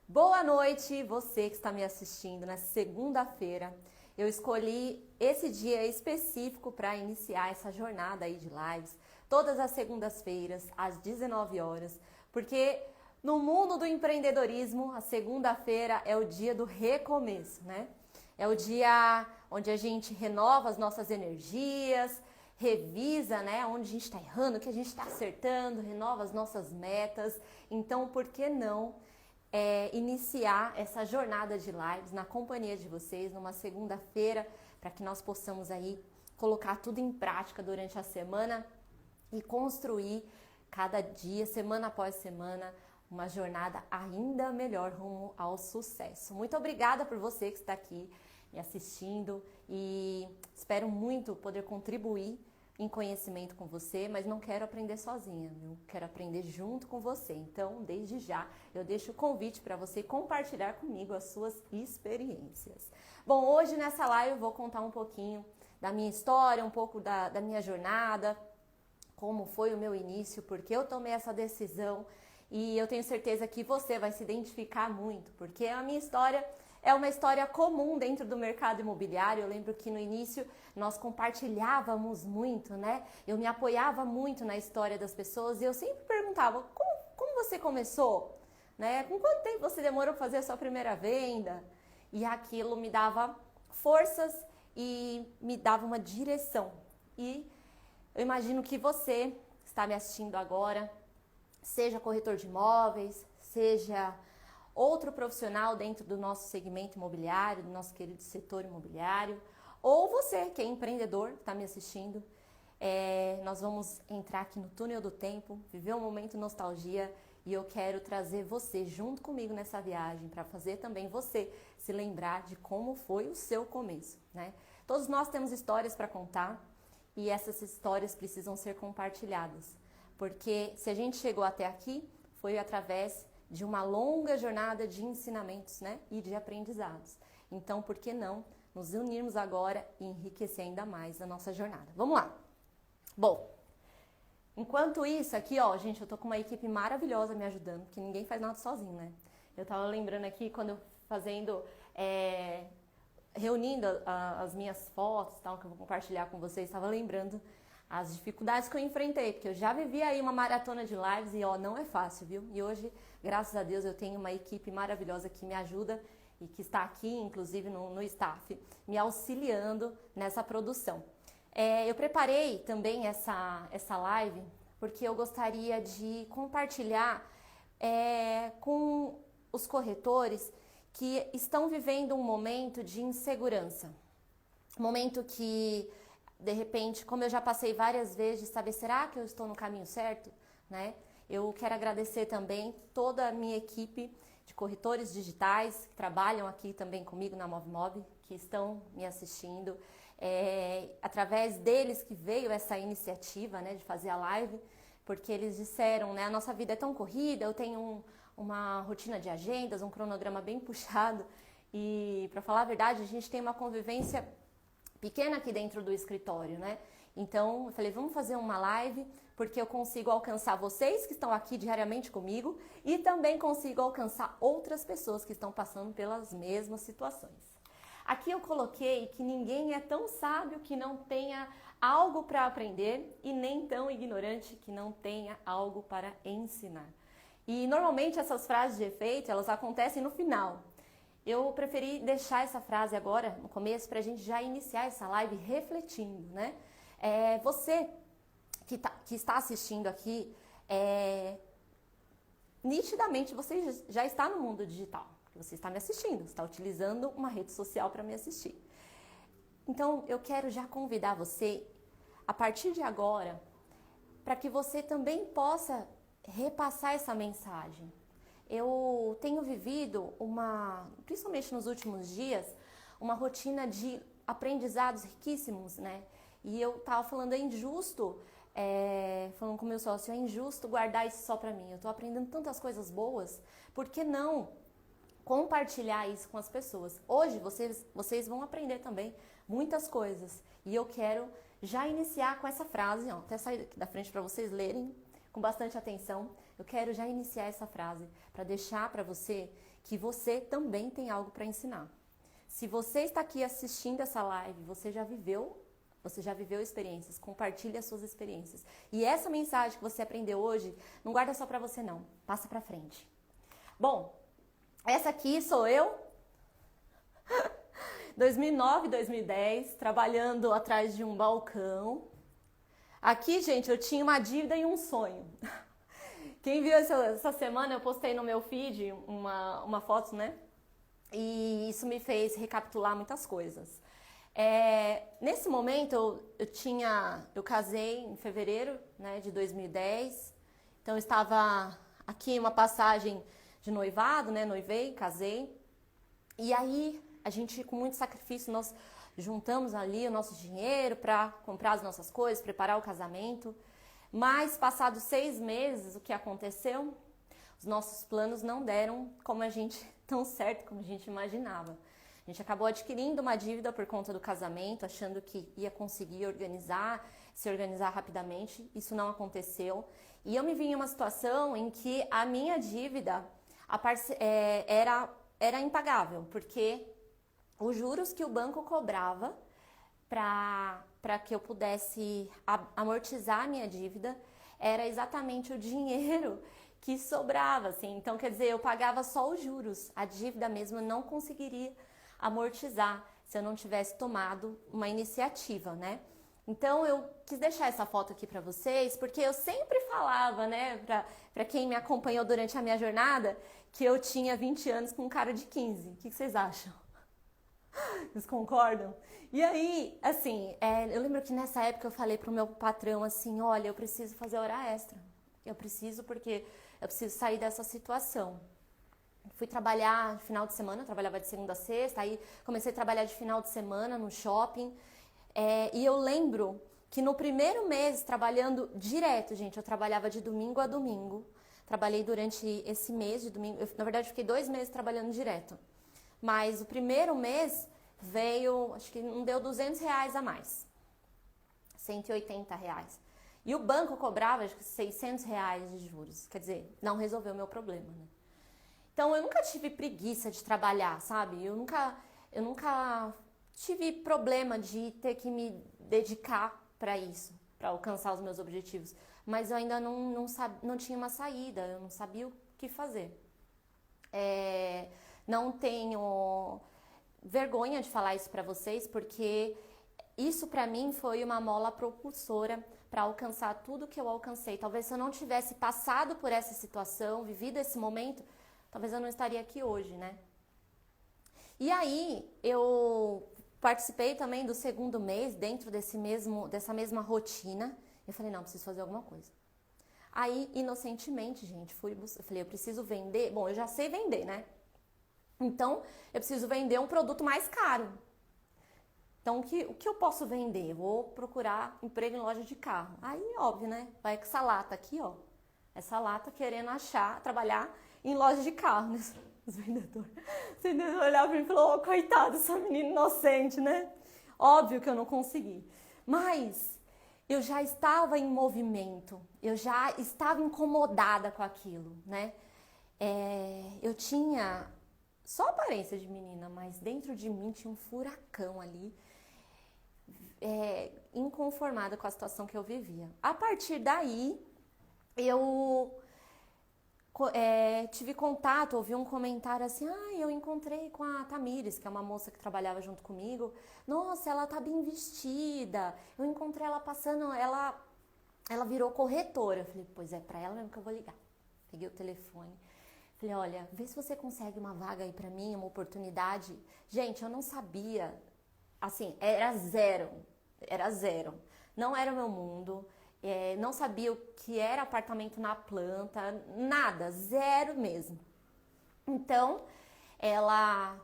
Boa noite, você que está me assistindo na segunda-feira. Eu escolhi esse dia específico para iniciar essa jornada aí de lives, todas as segundas-feiras, às 19 horas, porque no mundo do empreendedorismo, a segunda-feira é o dia do recomeço, né? É o dia onde a gente renova as nossas energias, revisa, né, onde a gente está errando, o que a gente está acertando, renova as nossas metas. Então, por que não iniciar essa jornada de lives na companhia de vocês numa segunda-feira, para que nós possamos aí colocar tudo em prática durante a semana e construir cada dia, semana após semana, uma jornada ainda melhor rumo ao sucesso. Muito obrigada por você que está aqui me assistindo e espero muito poder contribuir em conhecimento com você, mas não quero aprender sozinha, viu? Quero aprender junto com você. Então, desde já, eu deixo o convite para você compartilhar comigo as suas experiências. Bom, hoje nessa live eu vou contar um pouquinho da minha história, um pouco da minha jornada, como foi o meu início, porque eu tomei essa decisão e eu tenho certeza que você vai se identificar muito, porque a minha história é uma história comum dentro do mercado imobiliário. Eu lembro que no início nós compartilhávamos muito, né? Eu me apoiava muito na história das pessoas e eu sempre perguntava, como você começou? Né? Com quanto tempo você demorou para fazer a sua primeira venda? E aquilo me dava forças e me dava uma direção. E eu imagino que você está me assistindo agora, seja corretor de imóveis, seja outro profissional dentro do nosso segmento imobiliário, do nosso querido setor imobiliário, ou você que é empreendedor, está me assistindo, nós vamos entrar aqui no túnel do tempo, viver um momento nostalgia e eu quero trazer você junto comigo nessa viagem para fazer também você se lembrar de como foi o seu começo, né? Todos nós temos histórias para contar e essas histórias precisam ser compartilhadas, porque se a gente chegou até aqui, foi através de uma longa jornada de ensinamentos, né, e de aprendizados. Então, por que não nos unirmos agora e enriquecer ainda mais a nossa jornada? Vamos lá! Bom, enquanto isso aqui, ó, gente, eu tô com uma equipe maravilhosa me ajudando, porque ninguém faz nada sozinho, né? Eu tava lembrando aqui, quando eu fazendo, reunindo as minhas fotos, tal, que eu vou compartilhar com vocês, estava lembrando as dificuldades que eu enfrentei, porque eu já vivi aí uma maratona de lives e ó, não é fácil, viu? E hoje, graças a Deus, eu tenho uma equipe maravilhosa que me ajuda e que está aqui, inclusive no staff, me auxiliando nessa produção. Eu preparei também essa live porque eu gostaria de compartilhar com os corretores que estão vivendo um momento de insegurança. Um momento que de repente, como eu já passei várias vezes de saber, será que eu estou no caminho certo? Né? Eu quero agradecer também toda a minha equipe de corretores digitais que trabalham aqui também comigo na MovMob, que estão me assistindo. Através deles que veio essa iniciativa, né, de fazer a live, porque eles disseram, né, a nossa vida é tão corrida, eu tenho uma rotina de agendas, um cronograma bem puxado e, para falar a verdade, a gente tem uma convivência pequena aqui dentro do escritório, né? Então, eu falei, vamos fazer uma live, porque eu consigo alcançar vocês que estão aqui diariamente comigo e também consigo alcançar outras pessoas que estão passando pelas mesmas situações. Aqui eu coloquei que ninguém é tão sábio que não tenha algo para aprender e nem tão ignorante que não tenha algo para ensinar. E normalmente essas frases de efeito, elas acontecem no final. Eu preferi deixar essa frase agora, no começo, para a gente já iniciar essa live refletindo, né? Você que está assistindo aqui, nitidamente você já está no mundo digital. Você está me assistindo, está utilizando uma rede social para me assistir. Então, eu quero já convidar você, a partir de agora, para que você também possa repassar essa mensagem. Eu tenho vivido principalmente nos últimos dias, uma rotina de aprendizados riquíssimos, né? E eu tava falando, é injusto, falando com o meu sócio, é injusto guardar isso só pra mim. Eu tô aprendendo tantas coisas boas, por que não compartilhar isso com as pessoas? Hoje vocês vão aprender também muitas coisas. E eu quero já iniciar com essa frase, ó, até sair daqui da frente para vocês lerem com bastante atenção. Eu quero já iniciar essa frase para deixar para você que você também tem algo para ensinar. Se você está aqui assistindo essa live, você já viveu experiências, compartilhe as suas experiências. E essa mensagem que você aprendeu hoje, não guarda só para você não, passa para frente. Bom, essa aqui sou eu, 2009, 2010, trabalhando atrás de um balcão. Aqui, gente, eu tinha uma dívida e um sonho. Quem viu essa semana, eu postei no meu feed uma foto, né? E isso me fez recapitular muitas coisas. Nesse momento, eu casei em fevereiro, né, de 2010. Então, eu estava aqui em uma passagem de noivado, né? Noivei, casei. E aí, a gente, com muito sacrifício, nós juntamos ali o nosso dinheiro para comprar as nossas coisas, preparar o casamento. Mas, passados 6 meses, o que aconteceu? Os nossos planos não deram tão certo como a gente imaginava. A gente acabou adquirindo uma dívida por conta do casamento, achando que ia conseguir se organizar rapidamente. Isso não aconteceu. E eu me vi em uma situação em que a minha dívida era impagável, porque os juros que o banco cobrava para que eu pudesse amortizar a minha dívida era exatamente o dinheiro que sobrava, assim. Então, quer dizer, eu pagava só os juros. A dívida mesmo eu não conseguiria amortizar se eu não tivesse tomado uma iniciativa, né? Então, eu quis deixar essa foto aqui para vocês, porque eu sempre falava, né, para quem me acompanhou durante a minha jornada, que eu tinha 20 anos com cara de 15. O que vocês acham? Vocês concordam? E aí, assim, eu lembro que nessa época eu falei pro meu patrão assim, olha, eu preciso fazer hora extra. Porque eu preciso sair dessa situação. Fui trabalhar no final de semana, eu trabalhava de segunda a sexta, aí comecei a trabalhar de final de semana no shopping. E eu lembro que no primeiro mês, trabalhando direto, gente, eu trabalhava de domingo a domingo. Trabalhei durante esse mês de domingo, na verdade fiquei 2 meses trabalhando direto. Mas o primeiro mês veio, acho que não deu R$200 a mais, R$180. E o banco cobrava, acho que R$600 de juros. Quer dizer, não resolveu o meu problema, né? Então, eu nunca tive preguiça de trabalhar, sabe? Eu nunca tive problema de ter que me dedicar para isso, para alcançar os meus objetivos. Mas eu ainda não tinha uma saída, eu não sabia o que fazer. Não tenho vergonha de falar isso para vocês, porque isso para mim foi uma mola propulsora para alcançar tudo que eu alcancei. Talvez se eu não tivesse passado por essa situação, vivido esse momento, talvez eu não estaria aqui hoje, né? E aí, eu participei também do segundo mês, dentro dessa mesma rotina. Eu falei, não, preciso fazer alguma coisa. Aí, inocentemente, gente, eu falei, eu preciso vender. Bom, eu já sei vender, né? Então, eu preciso vender um produto mais caro. Então, o que eu posso vender? Eu vou procurar emprego em loja de carro. Aí, óbvio, né? Vai com essa lata aqui, ó. Essa lata querendo trabalhar em loja de carro, né? Os vendedores olhavam pra mim e falaram, coitado, essa menina inocente, né? Óbvio que eu não consegui. Mas eu já estava em movimento, eu já estava incomodada com aquilo, né? Eu tinha só aparência de menina, mas dentro de mim tinha um furacão ali, inconformada com a situação que eu vivia. A partir daí, eu tive contato, ouvi um comentário assim, eu encontrei com a Tamires, que é uma moça que trabalhava junto comigo. Nossa, ela tá bem vestida. Eu encontrei ela passando, ela virou corretora. Eu falei, pois é, pra ela mesmo que eu vou ligar. Peguei o telefone. Falei, olha, vê se você consegue uma vaga aí pra mim, uma oportunidade. Gente, eu não sabia, assim, era zero. Não era o meu mundo. Não sabia o que era apartamento na planta, nada, zero mesmo. Então, ela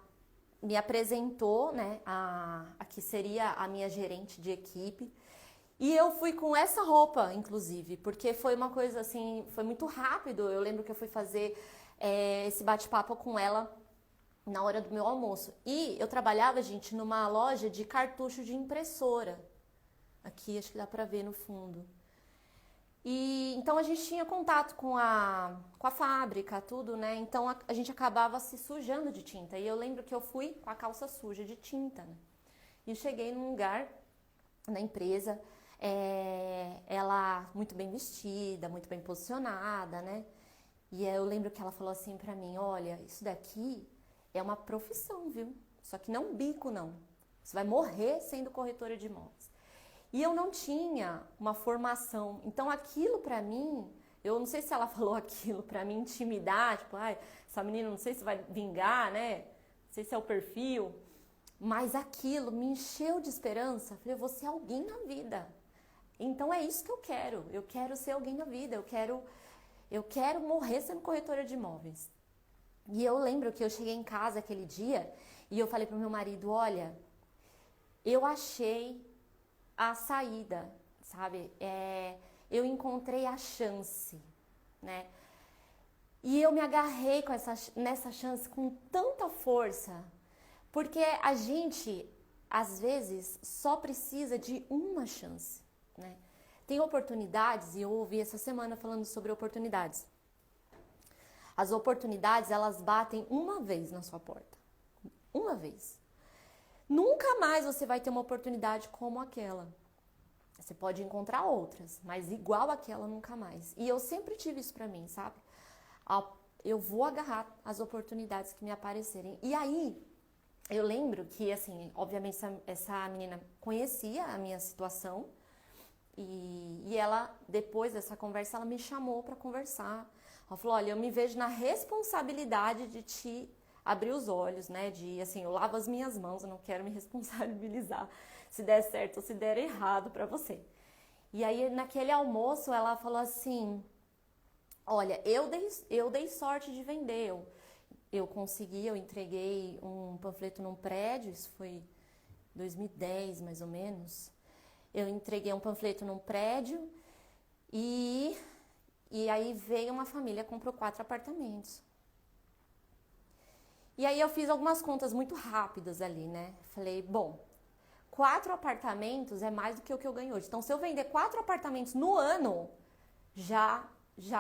me apresentou, né, a que seria a minha gerente de equipe. E eu fui com essa roupa, inclusive, porque foi uma coisa assim, foi muito rápido. Eu lembro que eu fui fazer esse bate-papo com ela na hora do meu almoço. E eu trabalhava, gente, numa loja de cartucho de impressora. Aqui, acho que dá pra ver no fundo. E então a gente tinha contato com a fábrica, tudo, né? Então a gente acabava se sujando de tinta. E eu lembro que eu fui com a calça suja de tinta, né? E cheguei num lugar na empresa, ela muito bem vestida, muito bem posicionada, né? E eu lembro que ela falou assim pra mim, olha, isso daqui é uma profissão, viu? Só que não bico, não. Você vai morrer sendo corretora de imóveis. E eu não tinha uma formação. Então aquilo pra mim, eu não sei se ela falou aquilo pra me intimidar, tipo, ai, essa menina não sei se vai vingar, né? Não sei se é o perfil. Mas aquilo me encheu de esperança. Falei, eu vou ser alguém na vida. Então é isso que eu quero. Eu quero ser alguém na vida. Eu quero morrer sendo corretora de imóveis. E eu lembro que eu cheguei em casa aquele dia e eu falei pro meu marido, olha, eu achei a saída, sabe? Eu encontrei a chance, né? E eu me agarrei nessa chance com tanta força, porque a gente, às vezes, só precisa de uma chance, né? Tem oportunidades, e eu ouvi essa semana falando sobre oportunidades. As oportunidades, elas batem uma vez na sua porta. Uma vez. Nunca mais você vai ter uma oportunidade como aquela. Você pode encontrar outras, mas igual aquela nunca mais. E eu sempre tive isso pra mim, sabe? Eu vou agarrar as oportunidades que me aparecerem. E aí, eu lembro que, assim, obviamente essa menina conhecia a minha situação e ela, depois dessa conversa, ela me chamou pra conversar. Ela falou, olha, eu me vejo na responsabilidade de te abrir os olhos, né? De, assim, eu lavo as minhas mãos, eu não quero me responsabilizar se der certo ou se der errado pra você. E aí, naquele almoço, ela falou assim, olha, eu dei sorte de vender, eu consegui, eu entreguei um panfleto num prédio, isso foi 2010 mais ou menos. Eu entreguei um panfleto num prédio e aí veio uma família, comprou 4 apartamentos. E aí eu fiz algumas contas muito rápidas ali, né? Falei, bom, 4 apartamentos é mais do que o que eu ganho hoje. Então, se eu vender 4 apartamentos no ano, já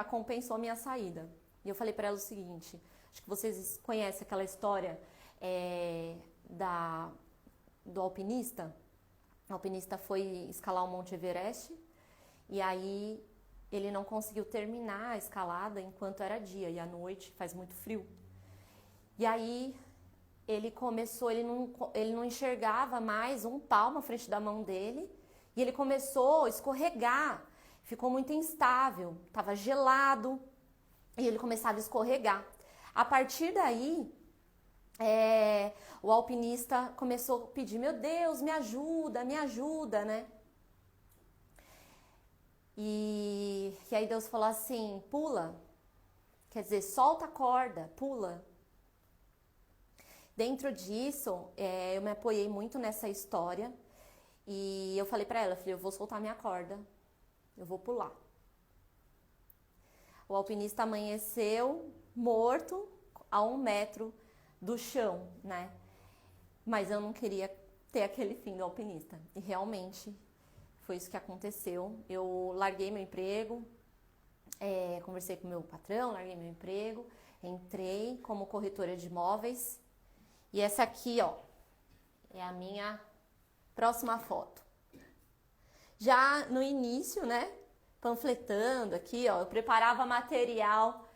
compensou a minha saída. E eu falei para ela o seguinte, acho que vocês conhecem aquela história do alpinista. O alpinista foi escalar o Monte Everest e aí ele não conseguiu terminar a escalada enquanto era dia e à noite faz muito frio. E aí ele não enxergava mais um palmo à frente da mão dele e ele começou a escorregar, ficou muito instável, estava gelado e ele começava a escorregar. A partir daí, o alpinista começou a pedir, meu Deus, me ajuda, né? E aí Deus falou assim, pula, quer dizer, solta a corda, pula. Dentro disso, eu me apoiei muito nessa história e eu falei pra ela, eu vou soltar minha corda, eu vou pular. O alpinista amanheceu morto a 1 metro do chão, né? Mas eu não queria ter aquele fim do alpinista. E realmente foi isso que aconteceu. Eu larguei meu emprego, conversei com meu patrão, larguei meu emprego, entrei como corretora de imóveis. E essa aqui, ó, é a minha próxima foto. Já no início, né, panfletando aqui, ó, eu preparava material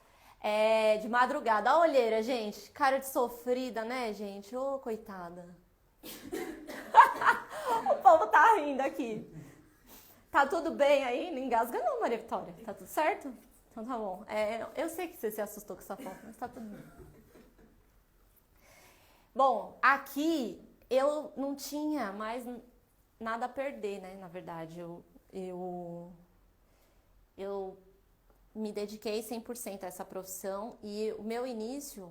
de madrugada. A olheira, gente, cara de sofrida, né, gente? Ô, coitada. O povo tá rindo aqui. Tá tudo bem aí? Não engasga não, Maria Vitória. Tá tudo certo? Então tá bom. Eu sei que você se assustou com essa foto, mas tá tudo bem. Bom, aqui eu não tinha mais nada a perder, né? Na verdade, eu me dediquei 100% a essa profissão e o meu início,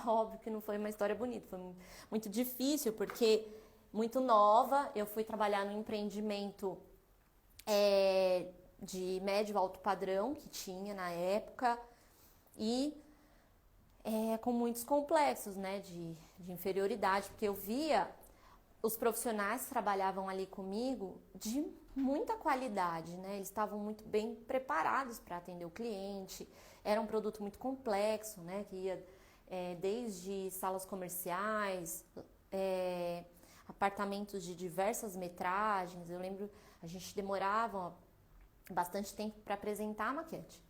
óbvio que não foi uma história bonita, foi muito difícil, porque muito nova, eu fui trabalhar no empreendimento de médio alto padrão que tinha na época e com muitos complexos, né, de inferioridade, porque eu via os profissionais que trabalhavam ali comigo de muita qualidade, né? Eles estavam muito bem preparados para atender o cliente. Era um produto muito complexo, né? Que ia desde salas comerciais, apartamentos de diversas metragens. Eu lembro, a gente demorava bastante tempo para apresentar a maquete.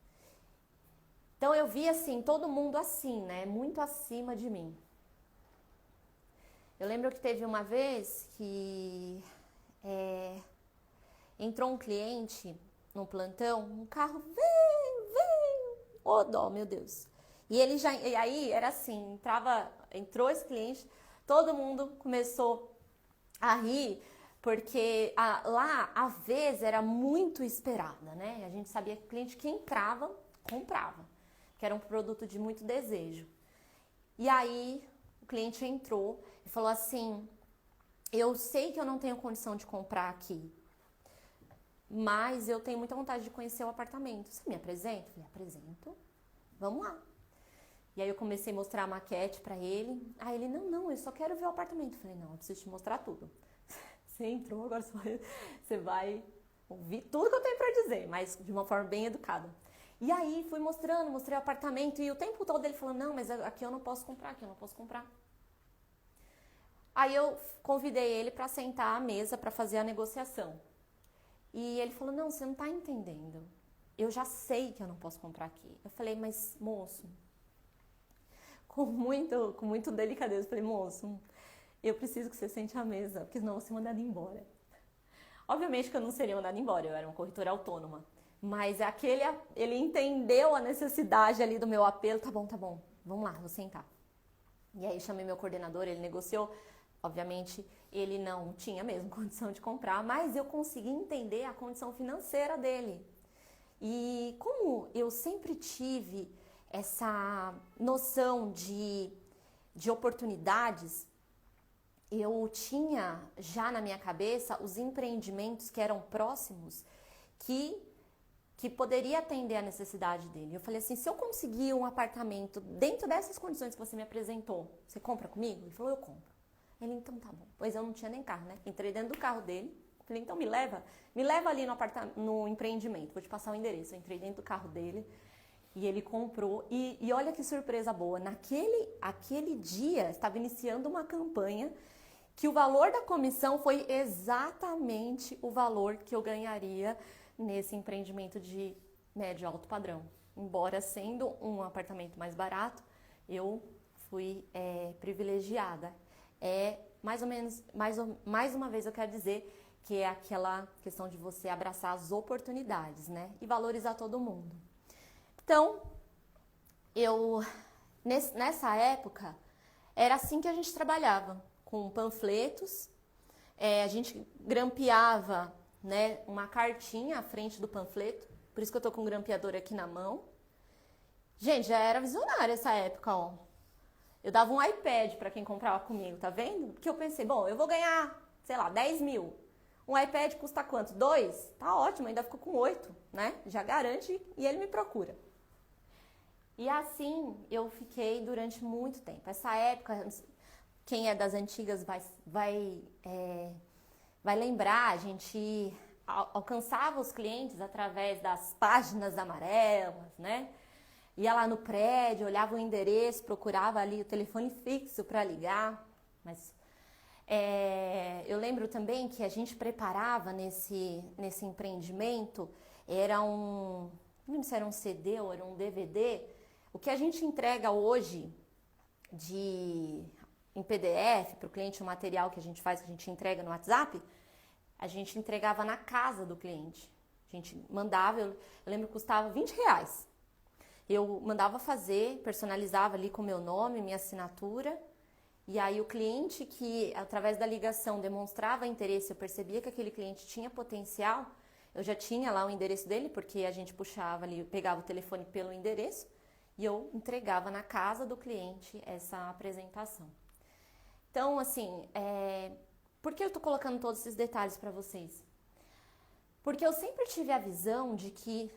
Então eu vi assim, todo mundo assim, né? Muito acima de mim. Eu lembro que teve uma vez que entrou um cliente no plantão, um carro veio, ô dó, meu Deus. E aí era assim, entrou esse cliente, todo mundo começou a rir, porque lá a vez era muito esperada, né? A gente sabia que o cliente que entrava, comprava, que era um produto de muito desejo. E aí o cliente entrou e falou assim, eu sei que eu não tenho condição de comprar aqui, mas eu tenho muita vontade de conhecer o apartamento. Você me apresenta? Eu falei, apresento, vamos lá. E aí eu comecei a mostrar a maquete pra ele. Aí ele, não, eu só quero ver o apartamento. Eu falei, não, eu preciso te mostrar tudo. Você entrou, agora você vai ouvir tudo que eu tenho pra dizer, mas de uma forma bem educada. E aí fui mostrei o apartamento e o tempo todo ele falando, não, mas aqui eu não posso comprar, aqui eu não posso comprar. Aí eu convidei ele para sentar à mesa para fazer a negociação. E ele falou, não, você não tá entendendo. Eu já sei que eu não posso comprar aqui. Eu falei, mas moço, com muito delicadeza, eu falei, moço, eu preciso que você sente à mesa, porque senão eu vou ser mandada embora. Obviamente que eu não seria mandada embora, eu era uma corretora autônoma. Mas ele entendeu a necessidade ali do meu apelo, tá bom, vamos lá, vou sentar. E aí chamei meu coordenador, ele negociou. Obviamente, ele não tinha mesmo condição de comprar, mas eu consegui entender a condição financeira dele. E como eu sempre tive essa noção de oportunidades, eu tinha já na minha cabeça os empreendimentos que eram próximos, que poderia atender a necessidade dele. Eu falei assim, se eu conseguir um apartamento dentro dessas condições que você me apresentou, você compra comigo? Ele falou, eu compro. Ele, então tá bom. Pois eu não tinha nem carro, né? Entrei dentro do carro dele. Falei, então me leva ali no empreendimento, vou te passar o endereço. Eu entrei dentro do carro dele e ele comprou. E olha que surpresa boa, aquele dia estava iniciando uma campanha que o valor da comissão foi exatamente o valor que eu ganharia nesse empreendimento de médio e alto padrão. Embora sendo um apartamento mais barato, eu fui privilegiada. Mais uma vez eu quero dizer que é aquela questão de você abraçar as oportunidades, né? E valorizar todo mundo. Então, nessa época, era assim que a gente trabalhava, com panfletos, a gente grampeava, né, uma cartinha à frente do panfleto, por isso que eu tô com o grampeador aqui na mão. Gente, já era visionária essa época, ó. Eu dava um iPad para quem comprava comigo, tá vendo? Porque eu pensei, bom, eu vou ganhar, sei lá, 10 mil. Um iPad custa quanto? 2? Tá ótimo, ainda ficou com 8, né? Já garante e ele me procura. E assim eu fiquei durante muito tempo. Essa época, quem é das antigas vai lembrar, a gente alcançava os clientes através das páginas amarelas, né? Ia lá no prédio, olhava o endereço, procurava ali o telefone fixo para ligar. Mas eu lembro também que a gente preparava nesse empreendimento, não lembro se era um CD ou era um DVD, o que a gente entrega hoje em PDF para o cliente, o material que a gente faz, que a gente entrega no WhatsApp, a gente entregava na casa do cliente. A gente mandava, eu lembro que custava R$20. Eu mandava fazer, personalizava ali com o meu nome, minha assinatura, e aí o cliente que, através da ligação, demonstrava interesse, eu percebia que aquele cliente tinha potencial, eu já tinha lá o endereço dele, porque a gente puxava ali, pegava o telefone pelo endereço, e eu entregava na casa do cliente essa apresentação. Então, assim, por que eu tô colocando todos esses detalhes para vocês? Porque eu sempre tive a visão de que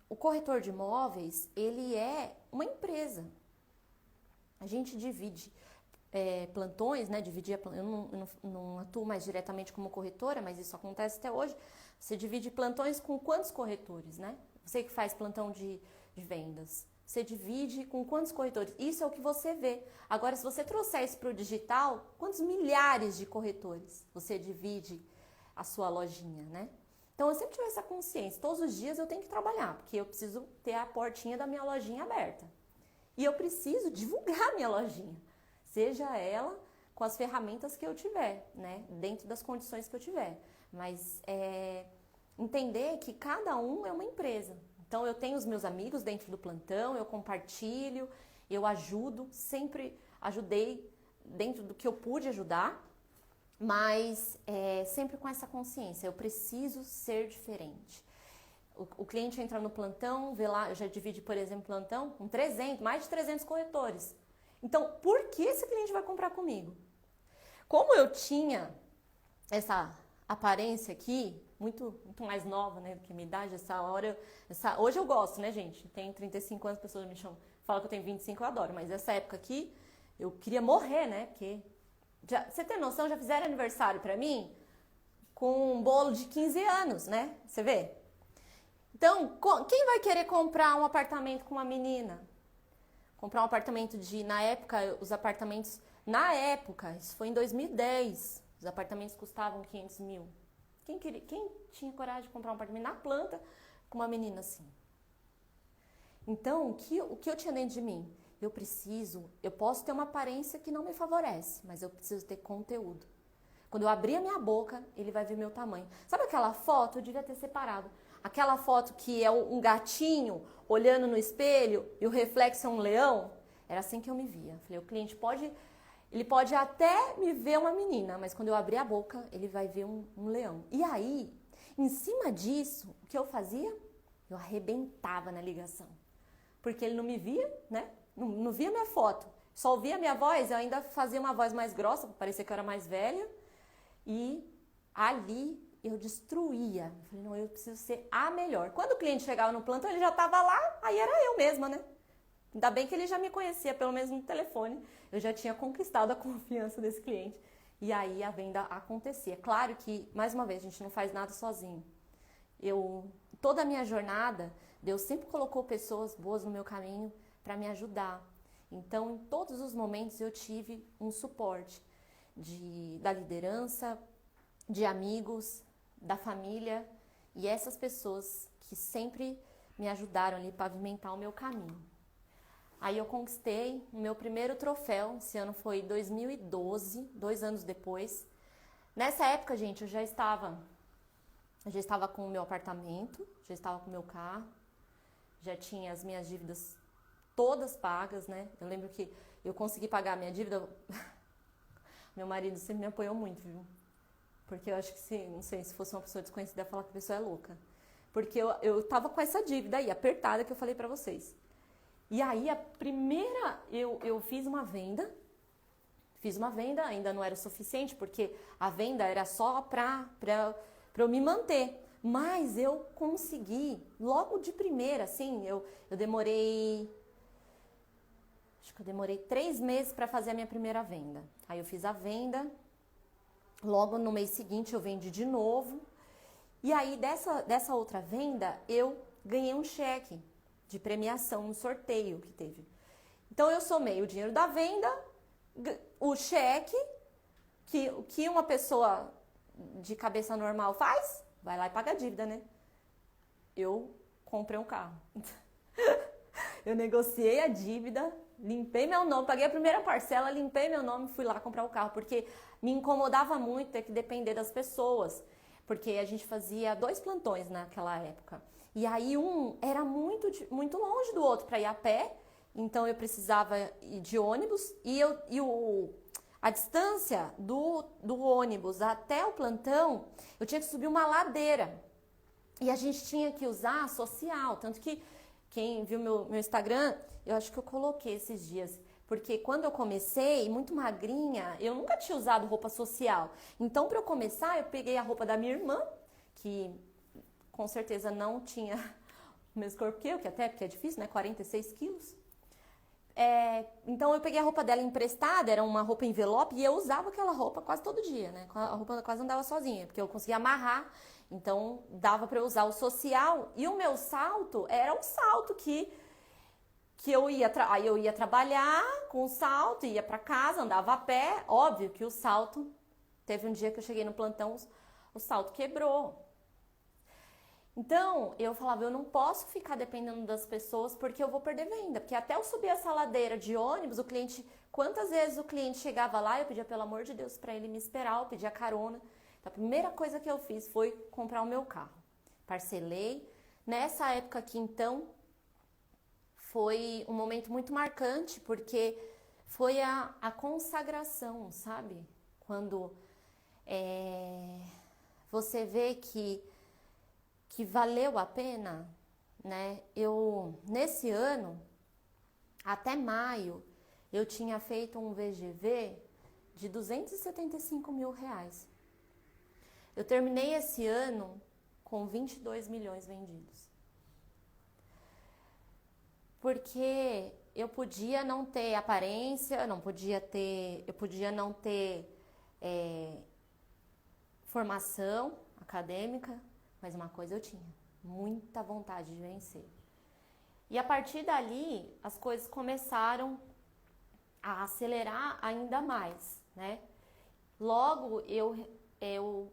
o corretor de imóveis, ele é uma empresa. A gente divide plantões, né? Eu não atuo mais diretamente como corretora, mas isso acontece até hoje. Você divide plantões com quantos corretores, né? Você que faz plantão de vendas. Você divide com quantos corretores? Isso é o que você vê. Agora, se você trouxer isso para o digital, quantos milhares de corretores você divide a sua lojinha, né? Então, eu sempre tive essa consciência. Todos os dias eu tenho que trabalhar, porque eu preciso ter a portinha da minha lojinha aberta. E eu preciso divulgar a minha lojinha, seja ela com as ferramentas que eu tiver, né? Dentro das condições que eu tiver. Mas entender que cada um é uma empresa. Então, eu tenho os meus amigos dentro do plantão, eu compartilho, eu ajudo, sempre ajudei dentro do que eu pude ajudar, mas sempre com essa consciência, eu preciso ser diferente. O cliente entra no plantão, vê lá, eu já dividi, por exemplo, plantão com mais de 300 corretores. Então, por que esse cliente vai comprar comigo? Como eu tinha essa aparência aqui, muito mais nova, né, do que a minha idade, hoje eu gosto, né, gente? Tenho 35 anos, as pessoas me chamam, falam que eu tenho 25, eu adoro, mas essa época aqui, eu queria morrer, né, porque, você tem noção, já fizeram aniversário pra mim com um bolo de 15 anos, né, você vê? Então, quem vai querer comprar um apartamento com uma menina? Comprar um apartamento na época, os apartamentos, isso foi em 2010, os apartamentos custavam 500 mil. Quem tinha coragem de comprar um apartamento na planta com uma menina assim? Então, o que eu tinha dentro de mim? Eu posso ter uma aparência que não me favorece, mas eu preciso ter conteúdo. Quando eu abrir a minha boca, ele vai ver meu tamanho. Sabe aquela foto? Eu devia ter separado. Aquela foto que é um gatinho olhando no espelho e o reflexo é um leão? Era assim que eu me via. Falei, o cliente ele pode até me ver uma menina, mas quando eu abrir a boca, ele vai ver um leão. E aí, em cima disso, o que eu fazia? Eu arrebentava na ligação. Porque ele não me via, né? Não via minha foto. Só ouvia minha voz, eu ainda fazia uma voz mais grossa, para parecer que eu era mais velha. E ali eu destruía. Eu falei, não, eu preciso ser a melhor. Quando o cliente chegava no plantão, ele já estava lá, aí era eu mesma, né? Ainda bem que ele já me conhecia, pelo menos no telefone. Eu já tinha conquistado a confiança desse cliente. E aí a venda acontecia. Claro que, mais uma vez, a gente não faz nada sozinho. Toda a minha jornada, Deus sempre colocou pessoas boas no meu caminho para me ajudar. Então, em todos os momentos, eu tive um suporte da liderança, de amigos, da família. E essas pessoas que sempre me ajudaram ali a pavimentar o meu caminho. Aí eu conquistei o meu primeiro troféu, esse ano foi 2012, 2 anos depois. Nessa época, gente, eu já estava com o meu apartamento, já estava com o meu carro, já tinha as minhas dívidas todas pagas, né? Eu lembro que eu consegui pagar a minha dívida, meu marido sempre me apoiou muito, viu? Porque eu acho que, não sei, se fosse uma pessoa desconhecida, ia falar que a pessoa é louca. Porque eu tava com essa dívida aí, apertada, que eu falei pra vocês. E aí, eu fiz uma venda, ainda não era o suficiente, porque a venda era só pra eu me manter. Mas eu consegui, logo de primeira, assim, eu demorei 3 meses para fazer a minha primeira venda. Aí eu fiz a venda, logo no mês seguinte eu vendi de novo. E aí, dessa outra venda, eu ganhei um cheque de premiação, um sorteio que teve. Então, eu somei o dinheiro da venda, o cheque, que uma pessoa de cabeça normal faz, vai lá e paga a dívida, né? Eu comprei um carro. Eu negociei a dívida, limpei meu nome, paguei a primeira parcela, limpei meu nome e fui lá comprar o carro, porque me incomodava muito ter que depender das pessoas, porque a gente fazia 2 plantões naquela época. E aí um era muito longe do outro para ir a pé, então eu precisava ir de ônibus a distância do ônibus até o plantão, eu tinha que subir uma ladeira. E a gente tinha que usar a social, tanto que quem viu meu Instagram, eu acho que eu coloquei esses dias. Porque quando eu comecei, muito magrinha, eu nunca tinha usado roupa social. Então, para eu começar, eu peguei a roupa da minha irmã, que com certeza não tinha o mesmo corpo que eu, que até porque é difícil, né? 46 quilos. Então eu peguei a roupa dela emprestada, era uma roupa envelope, e eu usava aquela roupa quase todo dia, né? A roupa quase andava sozinha, porque eu conseguia amarrar, então dava para eu usar o social. E o meu salto era um salto que aí eu ia trabalhar com o salto, ia para casa, andava a pé. Óbvio que o salto, teve um dia que eu cheguei no plantão, o salto quebrou. Então, eu falava, eu não posso ficar dependendo das pessoas porque eu vou perder venda. Porque até eu subir essa ladeira de ônibus, quantas vezes o cliente chegava lá, eu pedia pelo amor de Deus para ele me esperar, eu pedia carona. Então, a primeira coisa que eu fiz foi comprar o meu carro. Parcelei. Nessa época aqui, então, foi um momento muito marcante, porque foi a consagração, sabe? Quando você vê que valeu a pena, né? Nesse ano, até maio, eu tinha feito um VGV de R$ 275 mil. Eu terminei esse ano com 22 milhões vendidos. Porque eu podia não ter aparência, eu podia não ter formação acadêmica, mas uma coisa eu tinha, muita vontade de vencer. E a partir dali, as coisas começaram a acelerar ainda mais, né? Logo, eu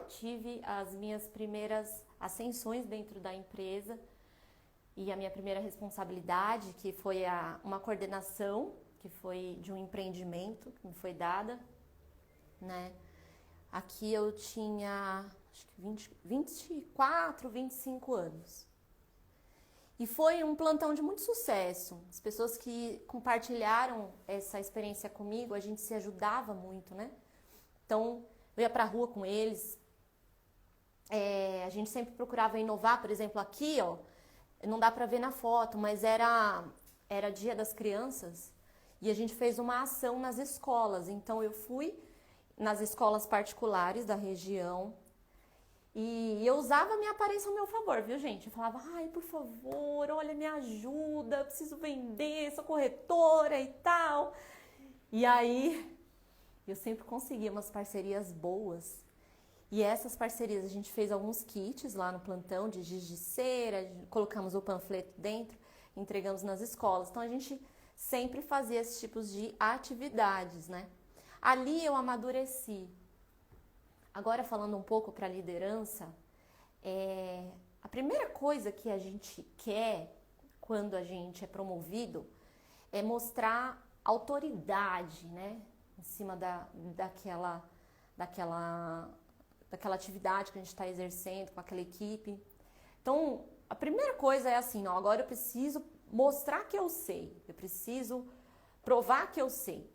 tive as minhas primeiras ascensões dentro da empresa e a minha primeira responsabilidade, que foi uma coordenação, que foi de um empreendimento que me foi dada, né? Aqui eu tinha, acho que 24, 25 anos. E foi um plantão de muito sucesso. As pessoas que compartilharam essa experiência comigo, a gente se ajudava muito, né? Então, eu ia pra rua com eles. A gente sempre procurava inovar. Por exemplo, aqui, ó, não dá pra ver na foto, mas era Dia das Crianças. E a gente fez uma ação nas escolas. Então, eu fui nas escolas particulares da região e eu usava a minha aparência ao meu favor, viu, gente? Eu falava, ai, por favor, olha, me ajuda, eu preciso vender, sou corretora e tal. E aí, eu sempre conseguia umas parcerias boas. E essas parcerias, a gente fez alguns kits lá no plantão de giz de cera, colocamos o panfleto dentro, entregamos nas escolas. Então, a gente sempre fazia esses tipos de atividades, né? Ali eu amadureci. Agora, falando um pouco para a liderança, a primeira coisa que a gente quer quando a gente é promovido é mostrar autoridade, né? Em cima daquela atividade que a gente está exercendo com aquela equipe. Então, a primeira coisa é assim, ó, agora eu preciso mostrar que eu sei, eu preciso provar que eu sei.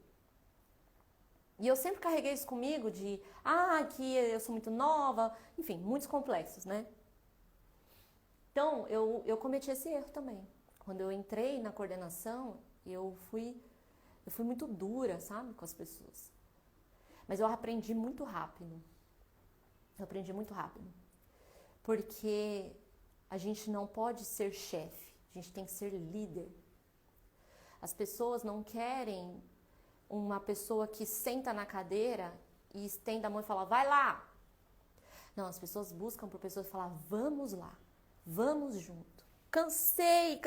E eu sempre carreguei isso comigo que eu sou muito nova, enfim, muitos complexos, né? Então, eu cometi esse erro também. Quando eu entrei na coordenação, eu fui muito dura, sabe, com as pessoas. Mas eu aprendi muito rápido. Porque a gente não pode ser chefe, a gente tem que ser líder. As pessoas não querem uma pessoa que senta na cadeira e estende a mão e fala, vai lá. Não, as pessoas buscam por pessoas falar, vamos lá, vamos junto. Cansei,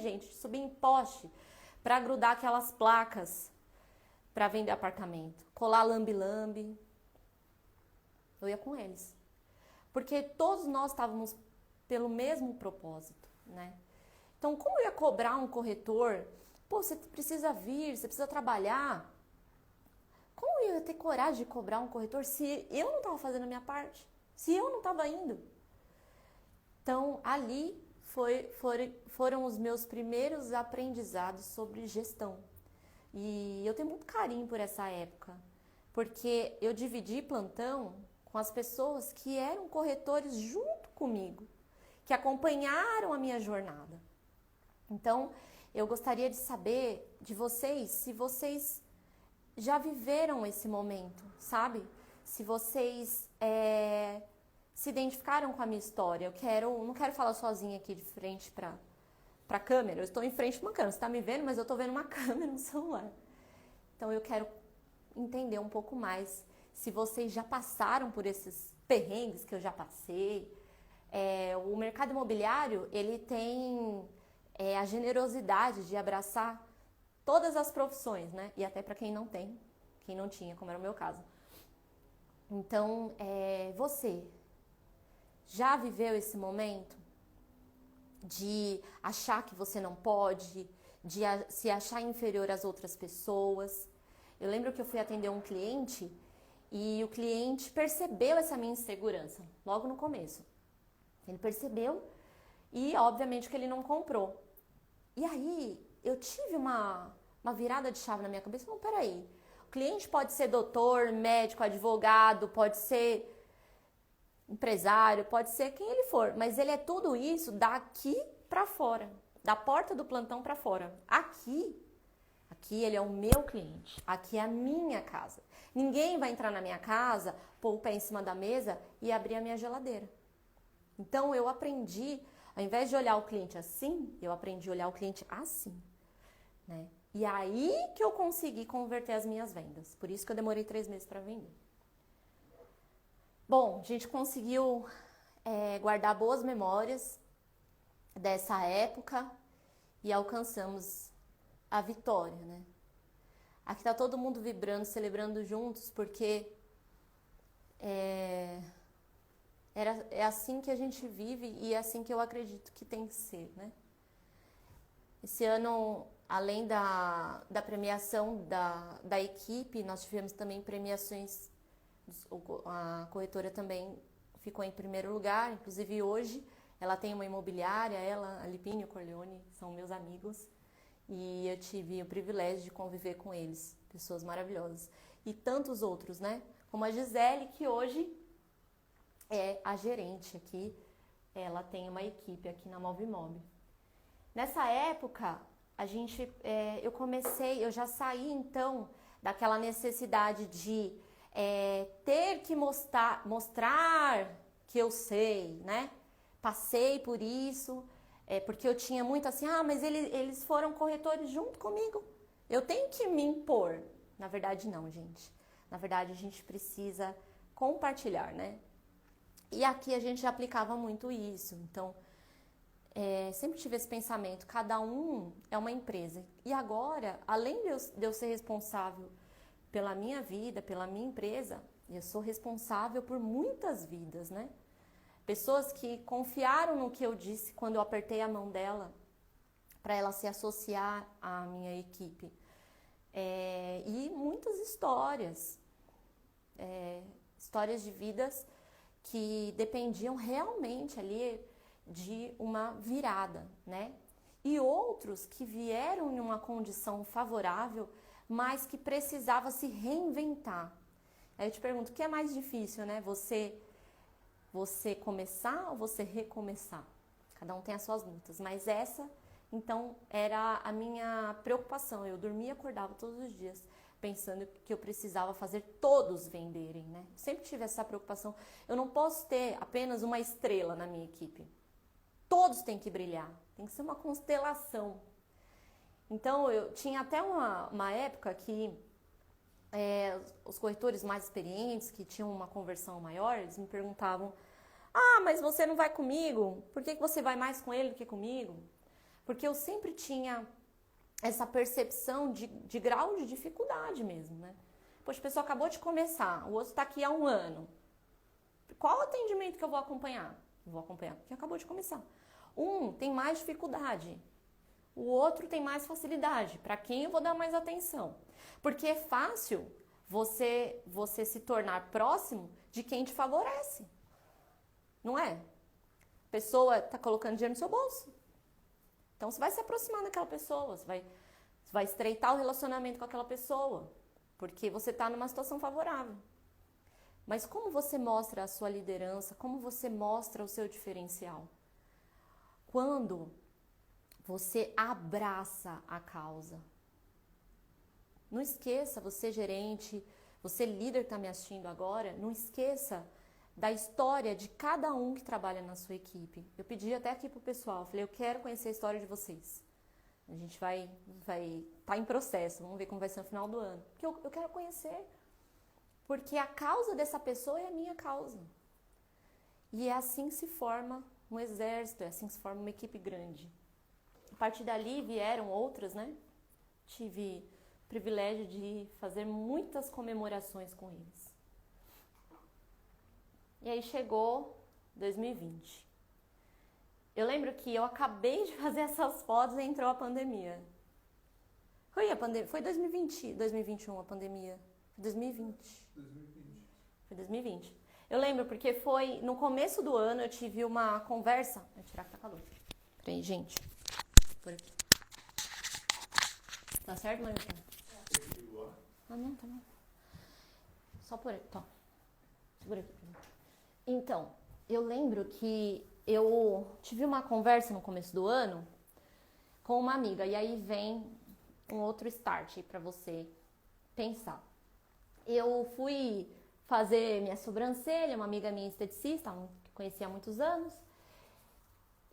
gente, de subir em poste para grudar aquelas placas para vender apartamento, colar lambe-lambe. Eu ia com eles. Porque todos nós estávamos pelo mesmo propósito, né? Então, como eu ia cobrar um corretor? Pô, você precisa vir, você precisa trabalhar. Como eu ia ter coragem de cobrar um corretor se eu não estava fazendo a minha parte? Se eu não estava indo? Então, ali foram os meus primeiros aprendizados sobre gestão. E eu tenho muito carinho por essa época, porque eu dividi plantão com as pessoas que eram corretores junto comigo, que acompanharam a minha jornada. Então, eu gostaria de saber de vocês se vocês já viveram esse momento, sabe? Se vocês se identificaram com a minha história. Eu não quero falar sozinha aqui de frente para para a câmera, eu estou em frente a uma câmera. Você está me vendo, mas eu estou vendo uma câmera no celular. Então eu quero entender um pouco mais se vocês já passaram por esses perrengues que eu já passei. O mercado imobiliário, ele tem a generosidade de abraçar todas as profissões, né? E até para quem não tem, quem não tinha, como era o meu caso. Então, você já viveu esse momento de achar que você não pode, de se achar inferior às outras pessoas? Eu lembro que eu fui atender um cliente e o cliente percebeu essa minha insegurança logo no começo. Ele percebeu e, obviamente, que ele não comprou. E aí, eu tive uma virada de chave na minha cabeça. Não, peraí. O cliente pode ser doutor, médico, advogado, pode ser empresário, pode ser quem ele for. Mas ele é tudo isso daqui pra fora. Da porta do plantão pra fora. Aqui ele é o meu cliente. Aqui é a minha casa. Ninguém vai entrar na minha casa, pôr o pé em cima da mesa e abrir a minha geladeira. Então, eu aprendi, ao invés de olhar o cliente assim, eu aprendi a olhar o cliente assim, né? E aí que eu consegui converter as minhas vendas. Por isso que eu demorei 3 meses para vender. Bom, a gente conseguiu guardar boas memórias dessa época e alcançamos a vitória, né? Aqui tá todo mundo vibrando, celebrando juntos, porque é assim que a gente vive e é assim que eu acredito que tem que ser, né? Esse ano, além da premiação da equipe, nós tivemos também premiações. A corretora também ficou em primeiro lugar, inclusive hoje ela tem uma imobiliária, a Lipini e o Corleone são meus amigos e eu tive o privilégio de conviver com eles, pessoas maravilhosas. E tantos outros, né? Como a Gisele, que hoje é a gerente aqui, ela tem uma equipe aqui na Movimob. Nessa época, eu já saí então daquela necessidade de ter que mostrar que eu sei, né? Passei por isso, porque eu tinha muito assim, mas eles foram corretores junto comigo, eu tenho que me impor. Na verdade não, gente. Na verdade a gente precisa compartilhar, né? E aqui a gente aplicava muito isso, então sempre tive esse pensamento, cada um é uma empresa. E agora, além de eu ser responsável pela minha vida, pela minha empresa, eu sou responsável por muitas vidas, né? Pessoas que confiaram no que eu disse quando eu apertei a mão dela para ela se associar à minha equipe. E muitas histórias, histórias de vidas que dependiam realmente ali de uma virada, né? E outros que vieram em uma condição favorável, mas que precisava se reinventar. Aí eu te pergunto, o que é mais difícil, né? Você começar ou você recomeçar? Cada um tem as suas lutas, mas essa, então, era a minha preocupação. Eu dormia e acordava todos os dias pensando que eu precisava fazer todos venderem, né? Sempre tive essa preocupação. Eu não posso ter apenas uma estrela na minha equipe. Todos têm que brilhar. Tem que ser uma constelação. Então, eu tinha até uma época que os corretores mais experientes, que tinham uma conversão maior, eles me perguntavam, mas você não vai comigo? Por que você vai mais com ele do que comigo? Porque eu sempre tinha essa percepção de grau de dificuldade mesmo, né? Poxa, a pessoa acabou de começar, o outro está aqui há 1 ano. Qual atendimento que eu vou acompanhar? Eu vou acompanhar porque acabou de começar. Um tem mais dificuldade, o outro tem mais facilidade. Para quem eu vou dar mais atenção? Porque é fácil você se tornar próximo de quem te favorece. Não é? A pessoa está colocando dinheiro no seu bolso. Então você vai se aproximar daquela pessoa, você vai estreitar o relacionamento com aquela pessoa, porque você está numa situação favorável. Mas como você mostra a sua liderança, como você mostra o seu diferencial? Quando você abraça a causa. Não esqueça, você gerente, você líder que está me assistindo agora, não esqueça da história de cada um que trabalha na sua equipe. Eu pedi até aqui pro pessoal, falei, eu quero conhecer a história de vocês. A gente vai tá em processo, vamos ver como vai ser no final do ano. Porque eu quero conhecer, porque a causa dessa pessoa é a minha causa. E é assim que se forma um exército, é assim que se forma uma equipe grande. A partir dali vieram outras, né? Tive o privilégio de fazer muitas comemorações com eles. E aí chegou 2020. Eu lembro que eu acabei de fazer essas fotos e entrou a pandemia. Foi 2020, 2021 a pandemia. Foi 2020. Foi 2020. Eu lembro porque foi no começo do ano eu tive uma conversa. Vou tirar que tá calor. Peraí, gente. Por aqui. Tá certo, Marita? Ah, não, tá bom. Só por aqui, tá. Segura aqui pra mim. Então, eu lembro que eu tive uma conversa no começo do ano com uma amiga, e aí vem um outro start para você pensar. Eu fui fazer minha sobrancelha, uma amiga minha esteticista, que conhecia há muitos anos,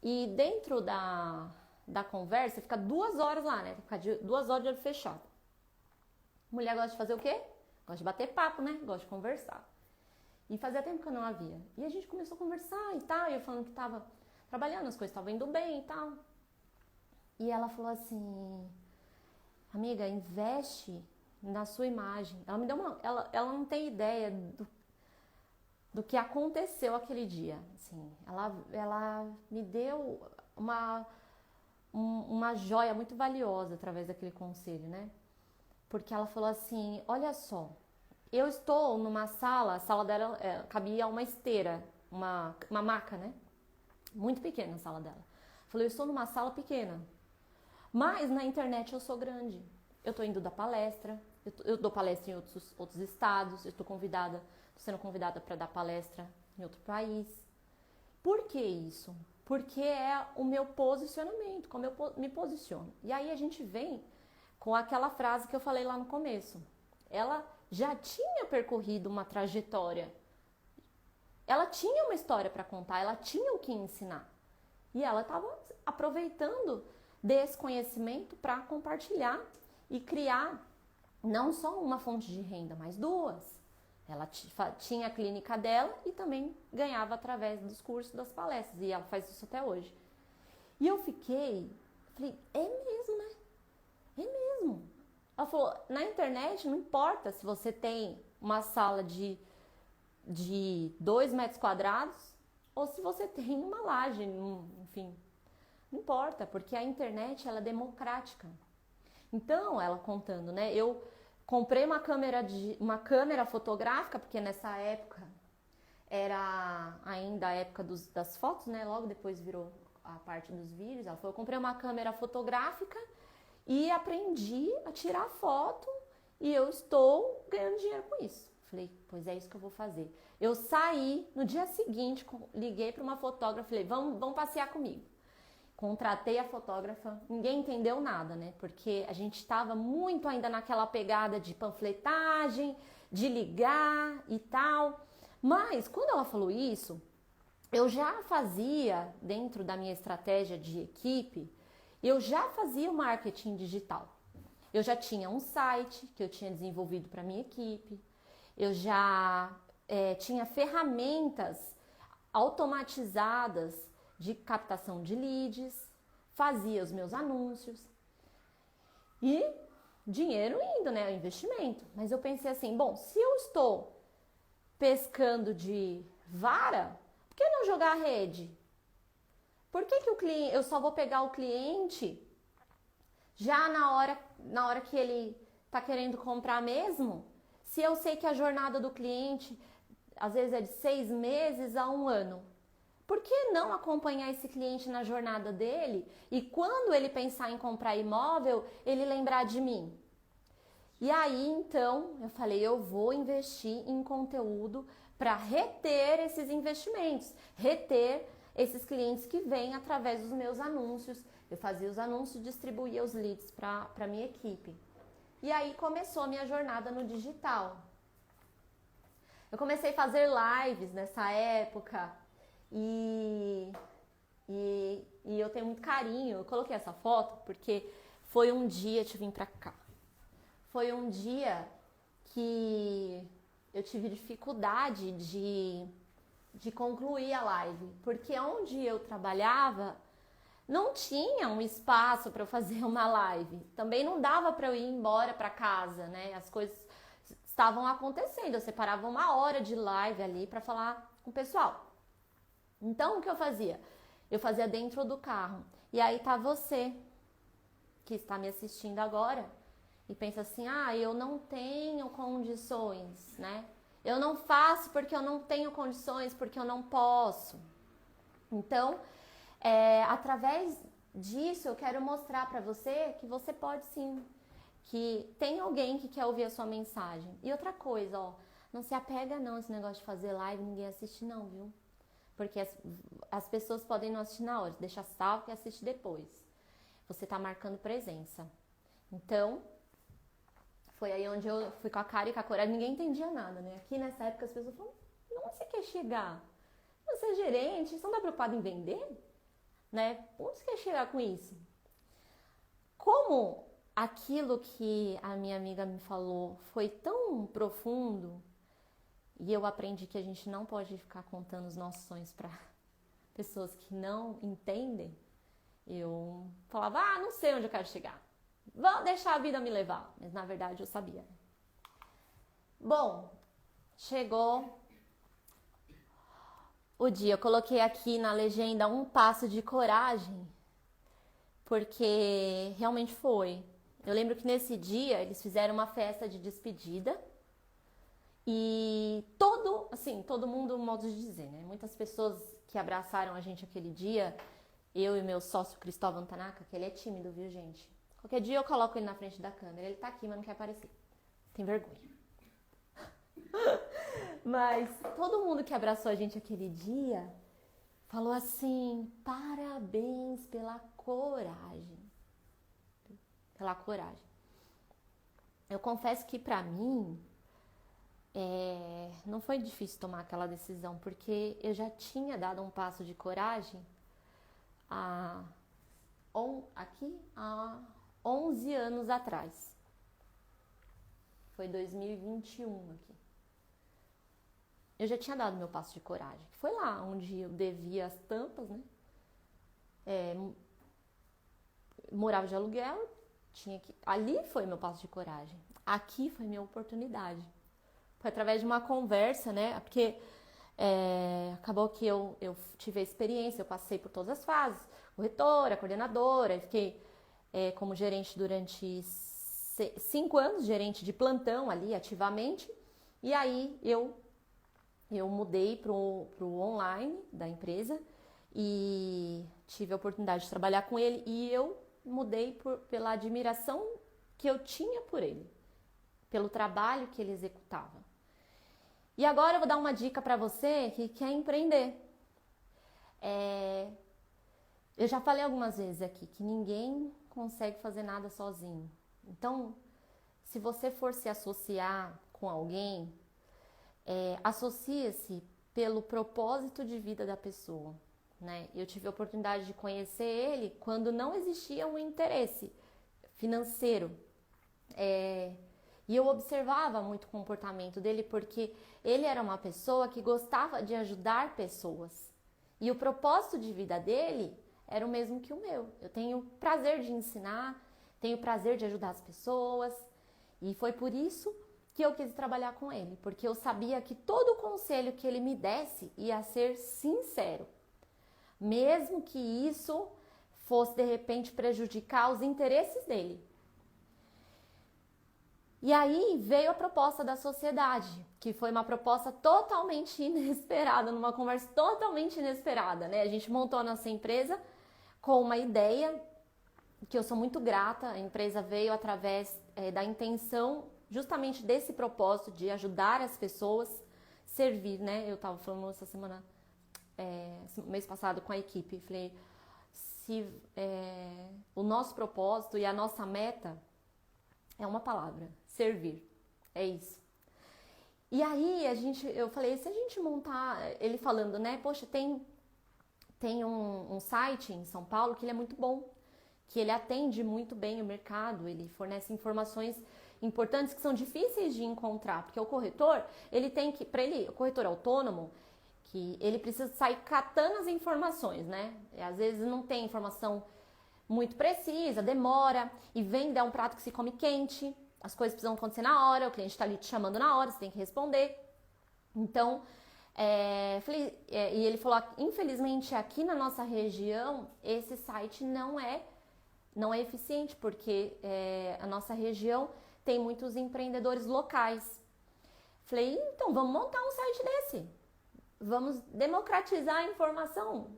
e dentro da conversa, fica 2 horas lá, né? Fica 2 horas de olho fechado. Mulher gosta de fazer o quê? Gosta de bater papo, né? Gosta de conversar. E fazia tempo que eu não havia. E a gente começou a conversar e tal, e eu falando que tava trabalhando, as coisas estavam indo bem e tal. E ela falou assim, amiga, investe na sua imagem. Ela me deu ela não tem ideia do que aconteceu aquele dia. Assim, ela me deu uma joia muito valiosa através daquele conselho, né? Porque ela falou assim, olha só, eu estou numa sala, a sala dela cabia uma esteira, uma maca, né? Muito pequena a sala dela. Falei, eu estou numa sala pequena, mas na internet eu sou grande. Eu estou indo dar palestra, eu dou palestra em outros estados, eu estou sendo convidada para dar palestra em outro país. Por que isso? Porque é o meu posicionamento, como eu me posiciono. E aí a gente vem com aquela frase que eu falei lá no começo. Ela já tinha percorrido uma trajetória. Ela tinha uma história para contar, ela tinha o que ensinar. E ela estava aproveitando desse conhecimento para compartilhar e criar não só uma fonte de renda, mas 2. Ela tinha a clínica dela e também ganhava através dos cursos, das palestras. E ela faz isso até hoje. E eu falei, é mesmo, né? É mesmo. Ela falou, na internet não importa se você tem uma sala de 2 metros quadrados ou se você tem uma laje, enfim. Não importa, porque a internet ela é democrática. Então, ela contando, né? Eu comprei uma câmera fotográfica, porque nessa época era ainda a época das fotos, né? Logo depois virou a parte dos vídeos. Ela falou, eu comprei uma câmera fotográfica e aprendi a tirar foto e eu estou ganhando dinheiro com isso. Falei, pois é isso que eu vou fazer. Eu saí, no dia seguinte, liguei para uma fotógrafa, falei, vamos passear comigo. Contratei a fotógrafa, ninguém entendeu nada, né? Porque a gente estava muito ainda naquela pegada de panfletagem, de ligar e tal. Mas quando ela falou isso, eu já fazia, dentro da minha estratégia de equipe, eu já fazia o marketing digital. Eu já tinha um site que eu tinha desenvolvido para minha equipe. Eu já tinha ferramentas automatizadas de captação de leads, fazia os meus anúncios e dinheiro indo, né, investimento. Mas eu pensei assim, bom, se eu estou pescando de vara, por que não jogar a rede? Por que o cliente, eu só vou pegar o cliente já na hora que ele está querendo comprar mesmo? Se eu sei que a jornada do cliente às vezes é de 6 meses a 1 ano. Por que não acompanhar esse cliente na jornada dele e quando ele pensar em comprar imóvel, ele lembrar de mim? E aí, então, eu falei, eu vou investir em conteúdo para reter esses investimentos, reter esses clientes que vêm através dos meus anúncios. Eu fazia os anúncios e distribuía os leads para a minha equipe. E aí começou a minha jornada no digital. Eu comecei a fazer lives nessa época e eu tenho muito carinho. Eu coloquei essa foto porque foi um dia que eu vim pra cá. Foi um dia que eu tive dificuldade de concluir a live, porque onde eu trabalhava não tinha um espaço para eu fazer uma live. Também não dava para eu ir embora para casa, né? As coisas estavam acontecendo. Eu separava uma hora de live ali para falar com o pessoal. Então, o que eu fazia? Eu fazia dentro do carro. E aí tá você que está me assistindo agora e pensa assim: ah, eu não tenho condições, né? Eu não faço porque eu não tenho condições, porque eu não posso. Então, através disso, eu quero mostrar para você que você pode sim, que tem alguém que quer ouvir a sua mensagem. E outra coisa, ó, não se apega não esse negócio de fazer live, ninguém assiste não, viu? Porque as pessoas podem não assistir na hora, deixa salvo e assiste depois. Você tá marcando presença. Então, foi aí onde eu fui com a cara e com a coragem, ninguém entendia nada, né? Aqui nessa época as pessoas falam: onde você quer chegar? Você é gerente, você não tá preocupado em vender? Né? Onde você quer chegar com isso? Como aquilo que a minha amiga me falou foi tão profundo, e eu aprendi que a gente não pode ficar contando os nossos sonhos para pessoas que não entendem, eu falava: ah, não sei onde eu quero chegar. Vou deixar a vida me levar. Mas na verdade eu sabia. Bom, chegou o dia. Eu coloquei aqui na legenda um passo de coragem, porque realmente foi. Eu lembro que nesse dia eles fizeram uma festa de despedida e todo mundo, modo de dizer, né? Muitas pessoas que abraçaram a gente aquele dia, eu e meu sócio Cristóvão Tanaka, que ele é tímido, viu, gente? Qualquer dia eu coloco ele na frente da câmera, ele tá aqui, mas não quer aparecer. Tem vergonha. Mas todo mundo que abraçou a gente aquele dia falou assim: parabéns pela coragem. Pela coragem. Eu confesso que pra mim não foi difícil tomar aquela decisão, porque eu já tinha dado um passo de coragem há 11 anos atrás. Foi 2021 aqui. Eu já tinha dado meu passo de coragem. Foi lá onde eu devia as tampas, né? Morava de aluguel, ali foi meu passo de coragem. Aqui foi minha oportunidade. Foi através de uma conversa, né? Porque acabou que eu tive a experiência, eu passei por todas as fases. Corretora, coordenadora, fiquei como gerente durante 5 anos, gerente de plantão ali ativamente. E aí eu mudei pro online da empresa e tive a oportunidade de trabalhar com ele, e eu mudei pela admiração que eu tinha por ele, pelo trabalho que ele executava. E agora eu vou dar uma dica para você que quer empreender. Eu já falei algumas vezes aqui que ninguém consegue fazer nada sozinho. Então, se você for se associar com alguém, associe-se pelo propósito de vida da pessoa, né? Eu tive a oportunidade de conhecer ele quando não existia um interesse financeiro. E eu observava muito o comportamento dele, porque ele era uma pessoa que gostava de ajudar pessoas. E o propósito de vida dele era o mesmo que o meu. Eu tenho prazer de ensinar, tenho prazer de ajudar as pessoas. E foi por isso que eu quis trabalhar com ele, porque eu sabia que todo o conselho que ele me desse ia ser sincero. Mesmo que isso fosse, de repente, prejudicar os interesses dele. E aí veio a proposta da sociedade, que foi uma proposta totalmente inesperada, numa conversa totalmente inesperada, né? A gente montou a nossa empresa com uma ideia que eu sou muito grata. A empresa veio através da intenção justamente desse propósito de ajudar as pessoas, servir, né? Eu tava falando essa semana, mês passado com a equipe, falei, se o nosso propósito e a nossa meta é uma palavra: servir. É isso. E aí eu falei, se a gente montar, ele falando, né, poxa, tem um site em São Paulo que ele é muito bom, que ele atende muito bem o mercado, ele fornece informações importantes que são difíceis de encontrar, porque o corretor, ele tem que, para ele, o corretor autônomo, que ele precisa sair catando as informações, né? E às vezes não tem informação muito precisa, demora, e vender um prato que se come quente, as coisas precisam acontecer na hora, o cliente está ali te chamando na hora, você tem que responder. Então, e ele falou, infelizmente aqui na nossa região, esse site não é eficiente, porque a nossa região tem muitos empreendedores locais. Falei, então vamos montar um site desse. Vamos democratizar a informação.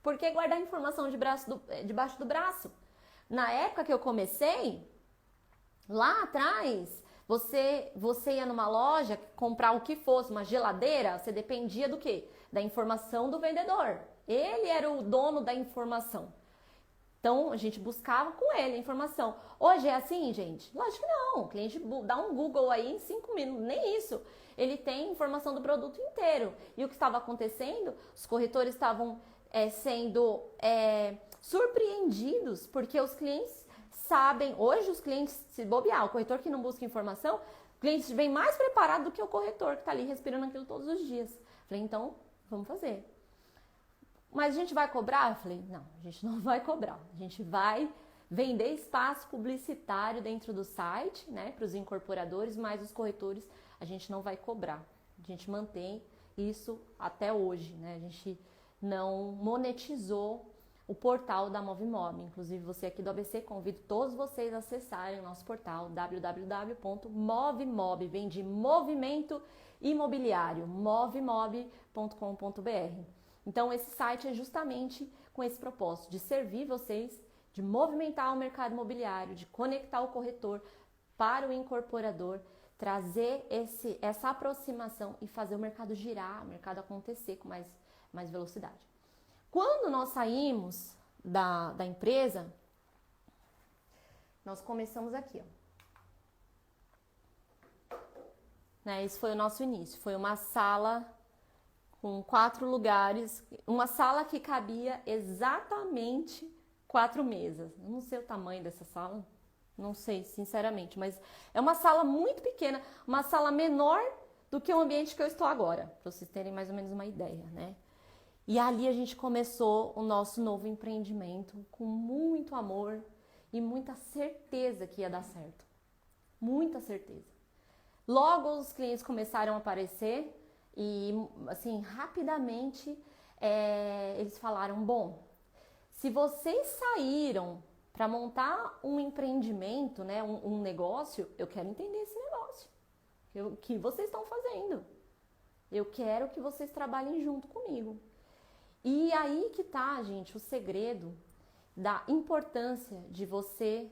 Por que guardar a informação debaixo do braço? Na época que eu comecei, lá atrás, você ia numa loja comprar o que fosse, uma geladeira, você dependia do quê? Da informação do vendedor. Ele era o dono da informação. Então, a gente buscava com ele a informação. Hoje é assim, gente? Lógico que não. O cliente dá um Google aí em 5 minutos, nem isso. Ele tem informação do produto inteiro. E o que estava acontecendo? Os corretores estavam sendo surpreendidos, porque os clientes sabem, hoje os clientes, se bobear, o corretor que não busca informação, o cliente vem mais preparado do que o corretor que está ali respirando aquilo todos os dias. Falei, então, vamos fazer. Mas a gente vai cobrar? Eu falei, não, a gente não vai cobrar. A gente vai vender espaço publicitário dentro do site, né, para os incorporadores, mas os corretores a gente não vai cobrar. A gente mantém isso até hoje, né? A gente não monetizou o portal da Movimob. Inclusive, você aqui do ABC, convido todos vocês a acessarem o nosso portal www.movimob, vem de movimento imobiliário, movimob.com.br. Então, esse site é justamente com esse propósito, de servir vocês, de movimentar o mercado imobiliário, de conectar o corretor para o incorporador, trazer essa aproximação e fazer o mercado girar, o mercado acontecer com mais velocidade. Quando nós saímos da empresa, nós começamos aqui, ó. Né, esse foi o nosso início, foi uma sala com 4 lugares, uma sala que cabia exatamente 4 mesas. Eu não sei o tamanho dessa sala, não sei, sinceramente, mas é uma sala muito pequena, uma sala menor do que o ambiente que eu estou agora, para vocês terem mais ou menos uma ideia, né? E ali a gente começou o nosso novo empreendimento com muito amor e muita certeza que ia dar certo. Muita certeza. Logo os clientes começaram a aparecer e, assim, rapidamente eles falaram, bom, se vocês saíram para montar um empreendimento, né, um negócio, eu quero entender esse negócio. O que vocês estão fazendo? Eu quero que vocês trabalhem junto comigo. E aí que tá, gente, o segredo da importância de você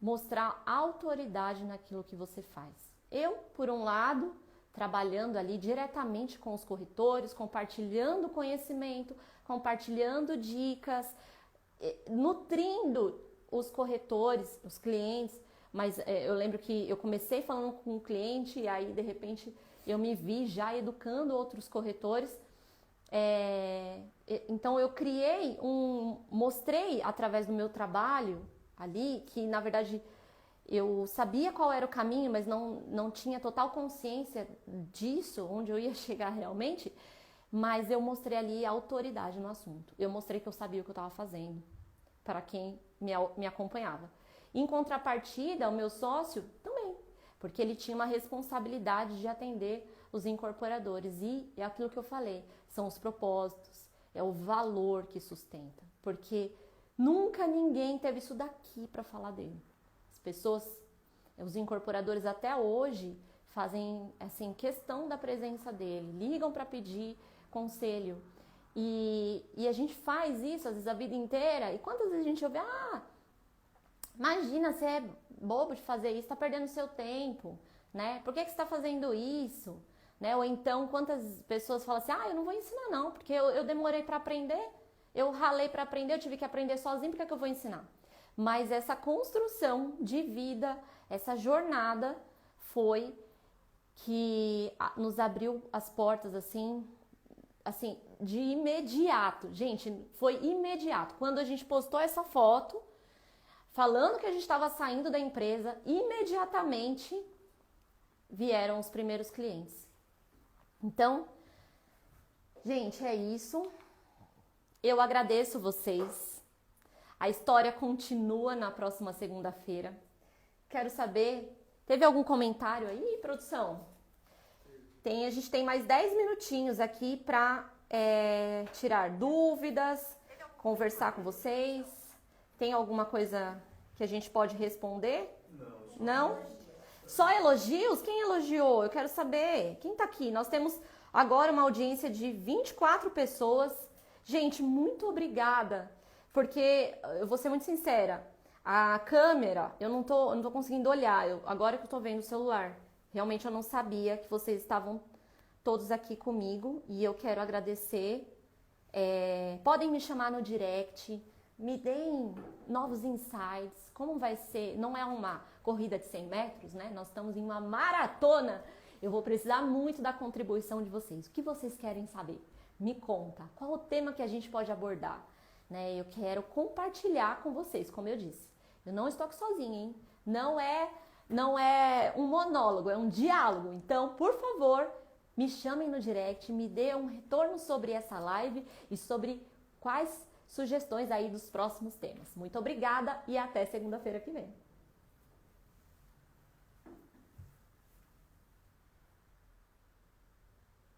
mostrar autoridade naquilo que você faz. Eu, por um lado, trabalhando ali diretamente com os corretores, compartilhando conhecimento, compartilhando dicas, nutrindo os corretores, os clientes, mas eu lembro que eu comecei falando com o cliente e aí de repente eu me vi já educando outros corretores. Então eu mostrei através do meu trabalho ali que na verdade eu sabia qual era o caminho, mas não tinha total consciência disso, onde eu ia chegar realmente, mas eu mostrei ali a autoridade no assunto. Eu mostrei que eu sabia o que eu estava fazendo para quem me acompanhava. Em contrapartida, o meu sócio também, porque ele tinha uma responsabilidade de atender os incorporadores e é aquilo que eu falei, são os propósitos, é o valor que sustenta, porque nunca ninguém teve isso daqui para falar dele. As pessoas, os incorporadores até hoje fazem assim questão da presença dele, ligam para pedir conselho e a gente faz isso às vezes a vida inteira e quantas vezes a gente ouve, imagina, você é bobo de fazer isso, tá perdendo seu tempo, né? Por que você está fazendo isso? Né? Ou então, quantas pessoas falam assim, eu não vou ensinar não, porque eu demorei para aprender, eu ralei para aprender, eu tive que aprender sozinho, por que eu vou ensinar? Mas essa construção de vida, essa jornada foi que nos abriu as portas assim, de imediato. Gente, foi imediato. Quando a gente postou essa foto, falando que a gente estava saindo da empresa, imediatamente vieram os primeiros clientes. Então, gente, é isso. Eu agradeço vocês. A história continua na próxima segunda-feira. Quero saber, teve algum comentário aí, produção? A gente tem mais 10 minutinhos aqui para tirar dúvidas, conversar com vocês. Tem alguma coisa que a gente pode responder? Não? Só elogios? Quem elogiou? Eu quero saber. Quem tá aqui? Nós temos agora uma audiência de 24 pessoas. Gente, muito obrigada. Porque, eu vou ser muito sincera, a câmera, eu não tô conseguindo olhar. Agora que eu tô vendo o celular. Realmente eu não sabia que vocês estavam todos aqui comigo. E eu quero agradecer. Podem me chamar no direct. Me deem novos insights, como vai ser, não é uma corrida de 100 metros, né? Nós estamos em uma maratona, eu vou precisar muito da contribuição de vocês. O que vocês querem saber? Me conta, qual o tema que a gente pode abordar? Né? Eu quero compartilhar com vocês, como eu disse. Eu não estou aqui sozinha, hein? Não é um monólogo, é um diálogo. Então, por favor, me chamem no direct, me dê um retorno sobre essa live e sobre quais sugestões aí dos próximos temas. Muito obrigada e até segunda-feira que vem.